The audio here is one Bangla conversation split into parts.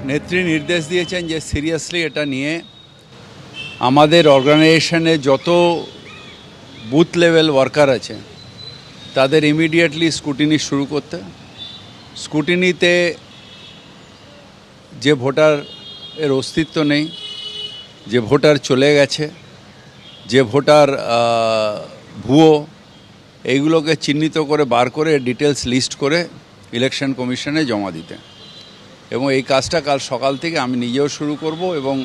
নেত্রী নির্দেশ দিয়েছেন যে সিরিয়াসলি এটা নিয়ে আমাদের অর্গানাইজেশনে যত বুথ লেভেল ওয়ার্কার আছে তাদের ইমিডিয়েটলি স্ক্রুটিনি শুরু করতে। স্ক্রুটিনিতে যে ভোটার এর অস্তিত্ব নেই, যে ভোটার চলে গেছে, যে ভোটার ভুয়ো, এইগুলোকে চিহ্নিত করে বার করে ডিটেলস লিস্ট করে ইলেকশন কমিশনে জমা দিতে। এবং এই কাজটা কাল সকাল থেকে আমি নিজেও শুরু করব এবং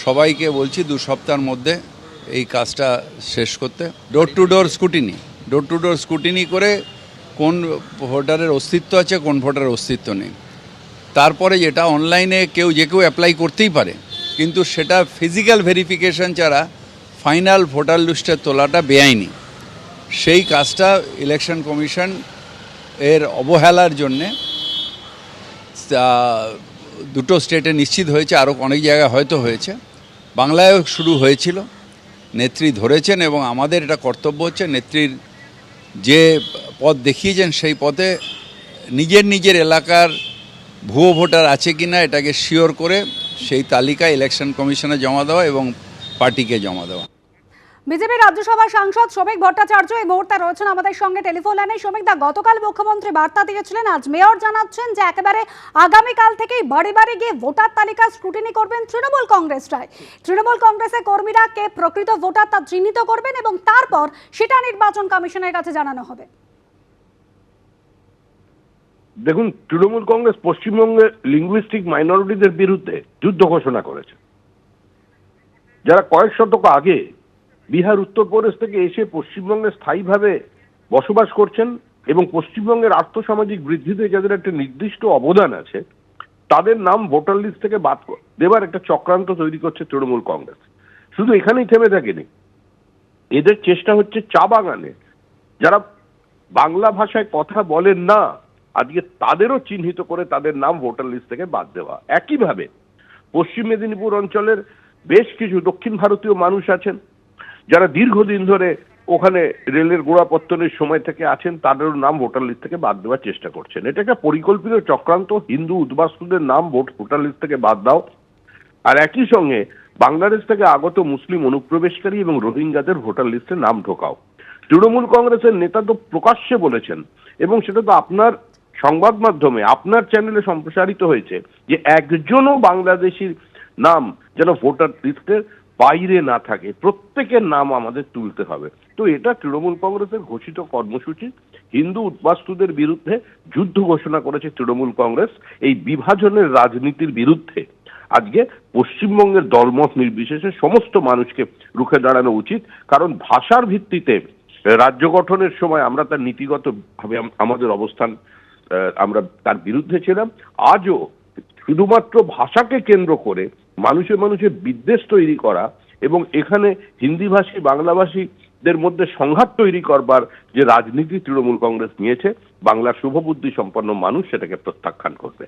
সবাইকে বলছি 2 সপ্তাহের মধ্যে এই কাজটা শেষ করতে। ডোর টু ডোর স্ক্রুটিনি করে কোন ভোটারের অস্তিত্ব আছে, কোন ভোটারের অস্তিত্ব নেই। তারপরে যেটা অনলাইনে কেউ অ্যাপ্লাই করতেই পারে, কিন্তু সেটা ফিজিক্যাল ভেরিফিকেশন ছাড়া ফাইনাল ভোটার লিস্টে তোলাটা বেআইনি। সেই কাজটা ইলেকশন কমিশন এর অবহেলার জন্যে দুটো স্টেটে নিশ্চিত হয়েছে, আরও অনেক জায়গায় হয়তো হয়েছে, বাংলায়ও শুরু হয়েছিল। নেত্রী ধরেছেন এবং আমাদের এটা কর্তব্য হচ্ছে নেত্রীর যে পথ দেখিয়েছেন সেই পথে নিজের এলাকার ভুয়ো ভোটার আছে কি না এটাকে শিওর করে সেই তালিকা ইলেকশন কমিশনে জমা দেওয়া এবং পার্টিকে জমা দেওয়া। বিজেপি রাজ্যসভার সাংসদ শ্রমিক ভট্টাচার্য এই মুহূর্তে রয়েছেন আমাদের সঙ্গে টেলিফোন লাইনে। শ্রমিক দা, গতকাল মুখ্যমন্ত্রী বার্তা দিয়েছিলেন, আজ মেয়র জানাচ্ছেন যে একেবারে আগামীকাল থেকেই বাড়ি বাড়ি গিয়ে ভোটার তালিকা স্ক্রুটিনি করবেন তৃণমূল কংগ্রেসরাই। তৃণমূল কংগ্রেসের কর্মীরা কে প্রকৃত ভোটার তা চিহ্নিত করবেন এবং তারপর সেটা নির্বাচন কমিশনের কাছে জানানো হবে। দেখুন, তৃণমূল কংগ্রেস পশ্চিমবঙ্গে লিঙ্গুইস্টিক মাইনরিটিদের বিরুদ্ধে যুদ্ধ ঘোষণা করেছে। যারা কয়েক শতক আগে বিহার উত্তরপ্রদেশ থেকে এসে পশ্চিমবঙ্গে স্থায়ীভাবে বসবাস করছেন এবং পশ্চিমবঙ্গের আর্থসামাজিক বৃদ্ধিতে যাদের একটা নির্দিষ্ট অবদান আছে, তাদের নাম ভোটার লিস্ট থেকে বাদ দেবার একটা চক্রান্ত তৈরি করছে তৃণমূল কংগ্রেস। শুধু এখানেই থেমে থাকেনি, এদের চেষ্টা হচ্ছে চা বাগানে যারা বাংলা ভাষায় কথা বলেন না, আজকে তাদেরও চিহ্নিত করে তাদের নাম ভোটার লিস্ট থেকে বাদ দেওয়া। একইভাবে পশ্চিম মেদিনীপুর অঞ্চলের বেশ কিছু দক্ষিণ ভারতীয় মানুষ আছেন যারা দীর্ঘদিন ধরে ওখানে রেলের গোড়াপত্তনের সময় থেকে আছেন, তাদেরও নাম ভোটার লিস্ট থেকে বাদ দেওয়ার চেষ্টা করছেন। এটা একটা পরিকল্পিত চক্রান্ত। হিন্দু উদ্বাস্তুদের নাম ভোটার লিস্ট থেকে বাদ দাও, আর একই সঙ্গে বাংলাদেশ থেকে আগত মুসলিম অনুপ্রবেশকারী এবং রোহিঙ্গাদের ভোটার লিস্টে নাম ঢোকাও। তৃণমূল কংগ্রেসের নেতা তো প্রকাশ্যে বলেছেন এবং সেটা তো আপনার সংবাদ মাধ্যমে আপনার চ্যানেলে সম্প্রসারিত হয়েছে যে একজনও বাংলাদেশির নাম যেন ভোটার লিস্টের বাইরে না থাকে, প্রত্যেকের নাম আমাদের তুলতে হবে। তো এটা তৃণমূল কংগ্রেসের ঘোষিত কর্মসূচি। হিন্দু উদ্বাস্তুদের বিরুদ্ধে যুদ্ধ ঘোষণা করেছে তৃণমূল কংগ্রেস। এই বিভাজনের রাজনীতির বিরুদ্ধে আজকে পশ্চিমবঙ্গের দলমত নির্বিশেষে সমস্ত মানুষকে রুখে দাঁড়ানো উচিত। কারণ ভাষার ভিত্তিতে রাজ্য গঠনের সময় আমরা তার নীতিগতভাবে আমাদের অবস্থান আমরা তার বিরুদ্ধে ছিলাম। আজও শুধুমাত্র ভাষাকে কেন্দ্র করে মানুষে বিদ্বেষ তৈরি করা এবং এখানে হিন্দিভাষী বাংলাভাষীদের মধ্যে সংঘাত তৈরি করবার যে রাজনীতি তৃণমূল কংগ্রেস নিয়েছে, বাংলার শুভবুদ্ধি সম্পন্ন মানুষ সেটাকে প্রত্যাখ্যান করবে।